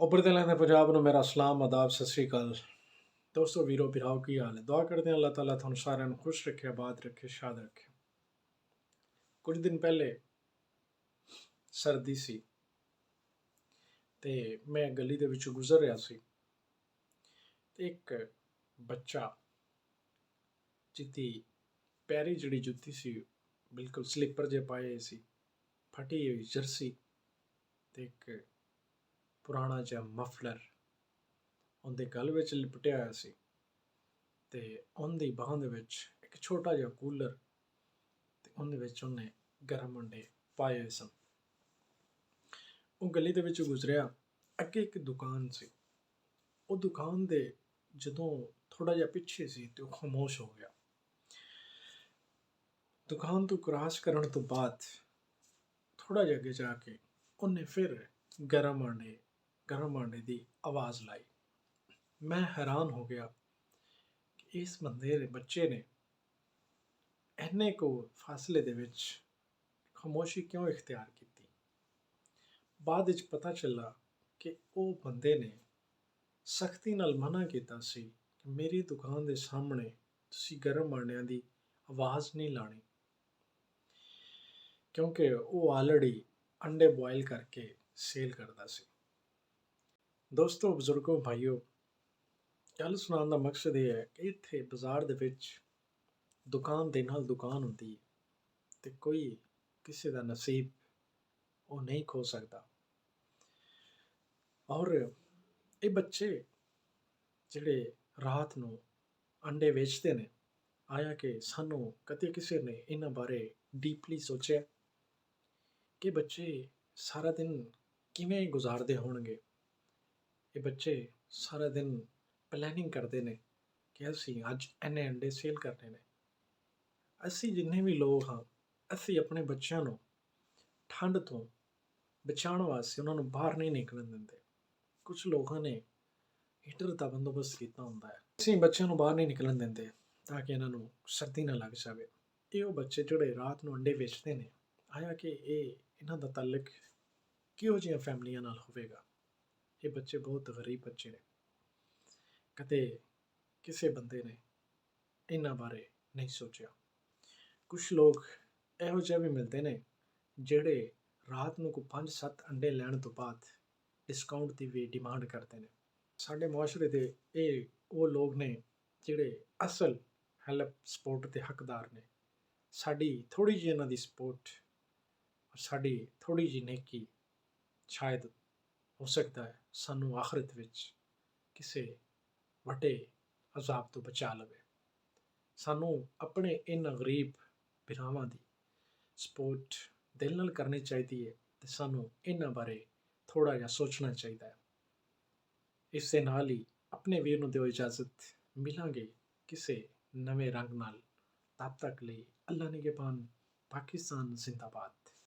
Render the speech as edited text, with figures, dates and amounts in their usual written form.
उभरते लहंदे पंजाब ਨੂੰ ਮੇਰਾ ਸਲਾਮ ਆਦਾਬ ਸਤਿ ਸ਼੍ਰੀ ਅਕਾਲ ਦੋਸਤੋ ਵੀਰੋ ਭਰਾਓ ਕੀ ਹਾਲ ਹੈ ਦੁਆ ਕਰਦੇ ਹਾਂ ਅੱਲਾਹ ਤਾਲਾ ਤੁਹਾਨੂੰ ਸਾਰਿਆਂ ਨੂੰ ਖੁਸ਼ ਰੱਖੇ ਆਬਾਦ ਰੱਖੇ ਸ਼ਾਦ ਰੱਖੇ ਕੁਝ ਦਿਨ ਪਹਿਲੇ ਸਰਦੀ ਸੀ ਤੇ ਮੈਂ ਗਲੀ ਦੇ ਵਿੱਚੋਂ ਗੁਜ਼ਰ ਰਿਹਾ ਸੀ ਤੇ ਇੱਕ ਬੱਚਾ ਜਿਹਦੀ ਪੈਰੀ ਜਿਹੜੀ ਜੁੱਤੀ ਸੀ ਬਿਲਕੁਲ ਸਲੀਪਰ ਜੇ ਪਾਏ ਸੀ ਫਟੀ ਹੋਈ ਜਰਸੀ ਤੇ ਇੱਕ ਪੁਰਾਣਾ ਜਿਹਾ ਮਫਲਰ ਉਹਦੇ ਗਲ ਵਿੱਚ ਲਿਪਟਿਆ ਹੋਇਆ ਸੀ ਤੇ ਉਹਦੀ ਬਾਹਾਂ ਦੇ ਵਿੱਚ ਇੱਕ ਛੋਟਾ ਜਿਹਾ ਕੂਲਰ ਤੇ ਉਹਦੇ ਵਿੱਚ ਉਹਨੇ ਗਰਮ ਅੰਡੇ ਪਾਏ ਹੋਏ ਸਨ। ਉਹ ਗਲੀ ਦੇ ਵਿੱਚੋਂ ਗੁਜ਼ਰਿਆ, ਅੱਗੇ ਇੱਕ ਦੁਕਾਨ ਸੀ। ਉਹ ਦੁਕਾਨ ਦੇ ਜਦੋਂ ਥੋੜ੍ਹਾ ਜਿਹਾ ਪਿੱਛੇ ਸੀ ਤੇ ਉਹ ਖਾਮੋਸ਼ ਹੋ ਗਿਆ। ਦੁਕਾਨ ਤੋਂ ਕ੍ਰਾਸ ਕਰਨ ਤੋਂ ਬਾਅਦ ਥੋੜ੍ਹਾ ਜਿਹਾ ਅੱਗੇ ਜਾ ਕੇ ਉਹਨੇ ਫਿਰ ਗਰਮ ਆਂਡੇ ਦੀ ਆਵਾਜ਼ ਲਾਈ। ਮੈਂ ਹੈਰਾਨ ਹੋ ਗਿਆ ਕਿ ਇਸ ਬੰਦੇ ਦੇ ਬੱਚੇ ਨੇ ਇੰਨੇ ਕੁ ਫਾਸਲੇ ਦੇ ਵਿੱਚ ਖਾਮੋਸ਼ੀ ਕਿਉਂ ਇਖਤਿਆਰ ਕੀਤੀ। ਬਾਅਦ ਵਿੱਚ ਪਤਾ ਚੱਲਾ ਕਿ ਉਹ ਬੰਦੇ ਨੇ ਸਖਤੀ ਨਾਲ ਮਨ੍ਹਾ ਕੀਤਾ ਸੀ ਕਿ ਮੇਰੀ ਦੁਕਾਨ ਦੇ ਸਾਹਮਣੇ ਤੁਸੀਂ ਗਰਮ ਆਂਡਿਆਂ ਦੀ ਆਵਾਜ਼ ਨਹੀਂ ਲਾਣੀ, ਕਿਉਂਕਿ ਉਹ ਆਲਰੇਡੀ ਅੰਡੇ ਬੋਇਲ ਕਰਕੇ ਸੇਲ ਕਰਦਾ ਸੀ। ਦੋਸਤੋ, ਬਜ਼ੁਰਗੋ, ਭਾਈਓ, ਗੱਲ ਸੁਣਾਉਣ ਦਾ ਮਕਸਦ ਇਹ ਹੈ ਕਿ ਇੱਥੇ ਬਾਜ਼ਾਰ ਦੇ ਵਿੱਚ ਦੁਕਾਨ ਦੇ ਨਾਲ ਦੁਕਾਨ ਹੁੰਦੀ ਹੈ ਅਤੇ ਕੋਈ ਕਿਸੇ ਦਾ ਨਸੀਬ ਉਹ ਨਹੀਂ ਖੋ ਸਕਦਾ। ਔਰ ਇਹ ਬੱਚੇ ਜਿਹੜੇ ਰਾਤ ਨੂੰ ਅੰਡੇ ਵੇਚਦੇ ਨੇ, ਆਇਆ ਕਿ ਸਾਨੂੰ ਕਦੇ ਕਿਸੇ ਨੇ ਇਹਨਾਂ ਬਾਰੇ ਡੀਪਲੀ ਸੋਚਿਆ ਕਿ ਬੱਚੇ ਸਾਰਾ ਦਿਨ ਕਿਵੇਂ ਗੁਜ਼ਾਰਦੇ ਹੋਣਗੇ। ਇਹ ਬੱਚੇ ਸਾਰਾ ਦਿਨ ਪਲੈਨਿੰਗ ਕਰਦੇ ਨੇ ਕਿ ਅਸੀਂ ਅੱਜ ਇੰਨੇ ਅੰਡੇ ਸੇਲ ਕਰਨੇ ਨੇ। ਅਸੀਂ ਜਿੰਨੇ ਵੀ ਲੋਕ ਹਾਂ, ਅਸੀਂ ਆਪਣੇ ਬੱਚਿਆਂ ਨੂੰ ਠੰਡ ਤੋਂ ਬਚਾਉਣ ਵਾਸਤੇ ਉਹਨਾਂ ਨੂੰ ਬਾਹਰ ਨਹੀਂ ਨਿਕਲਣ ਦਿੰਦੇ। ਕੁਝ ਲੋਕਾਂ ਨੇ ਹੀਟਰ ਦਾ ਬੰਦੋਬਸਤ ਕੀਤਾ ਹੁੰਦਾ ਹੈ। ਅਸੀਂ ਬੱਚਿਆਂ ਨੂੰ ਬਾਹਰ ਨਹੀਂ ਨਿਕਲਣ ਦਿੰਦੇ ਤਾਂ ਕਿ ਇਹਨਾਂ ਨੂੰ ਸਰਦੀ ਨਾ ਲੱਗ ਜਾਵੇ। ਇਹ ਉਹ ਬੱਚੇ ਜਿਹੜੇ ਰਾਤ ਨੂੰ ਅੰਡੇ ਵੇਚਦੇ ਨੇ, ਆਇਆ ਕਿ ਇਹਨਾਂ ਦਾ ਤਾਲੁਕ ਕਿਹੋ ਜਿਹੀਆਂ ਫੈਮਲੀਆਂ ਨਾਲ ਹੋਵੇਗਾ। ਇਹ ਬੱਚੇ ਬਹੁਤ ਗਰੀਬ ਬੱਚੇ ਨੇ। ਕਦੇ ਕਿਸੇ ਬੰਦੇ ਨੇ ਇਹਨਾਂ ਬਾਰੇ ਨਹੀਂ ਸੋਚਿਆ। ਕੁਛ ਲੋਕ ਇਹੋ ਜਿਹੇ ਵੀ ਮਿਲਦੇ ਨੇ ਜਿਹੜੇ ਰਾਤ ਨੂੰ ਕੋਈ 5-7 ਅੰਡੇ ਲੈਣ ਤੋਂ ਬਾਅਦ ਡਿਸਕਾਊਂਟ ਦੀ ਵੀ ਡਿਮਾਂਡ ਕਰਦੇ ਨੇ। ਸਾਡੇ ਮੁਆਸ਼ਰੇ ਦੇ ਇਹ ਉਹ ਲੋਕ ਨੇ ਜਿਹੜੇ ਅਸਲ ਹੈਲਪ ਸਪੋਰਟ ਦੇ ਹੱਕਦਾਰ ਨੇ। ਸਾਡੀ ਥੋੜ੍ਹੀ ਜਿਹੀ ਇਹਨਾਂ ਦੀ ਸਪੋਰਟ, ਸਾਡੀ ਥੋੜ੍ਹੀ ਜਿਹੀ ਨੇਕੀ ਸ਼ਾਇਦ ਹੋ ਸਕਦਾ ਹੈ ਸਾਨੂੰ ਆਖਰਤ ਵਿੱਚ ਕਿਸੇ ਵੱਡੇ ਅਜ਼ਾਬ ਤੋਂ ਬਚਾ ਲਵੇ। ਸਾਨੂੰ ਆਪਣੇ ਇਹਨਾਂ ਗਰੀਬ ਭਰਾਵਾਂ ਦੀ ਸਪੋਰਟ ਦਿਲ ਨਾਲ ਕਰਨੀ ਚਾਹੀਦੀ ਹੈ ਅਤੇ ਸਾਨੂੰ ਇਹਨਾਂ ਬਾਰੇ ਥੋੜ੍ਹਾ ਜਿਹਾ ਸੋਚਣਾ ਚਾਹੀਦਾ ਹੈ। ਇਸ ਦੇ ਨਾਲ ਹੀ ਆਪਣੇ ਵੀਰ ਨੂੰ ਦਿਓ ਇਜਾਜ਼ਤ। ਮਿਲਾਂਗੇ ਕਿਸੇ ਨਵੇਂ ਰੰਗ ਨਾਲ। ਤਦ ਤੱਕ ਲਈ ਅੱਲਾ ਨਿਗਹਿਬਾਨ। ਪਾਕਿਸਤਾਨ ਜ਼ਿੰਦਾਬਾਦ।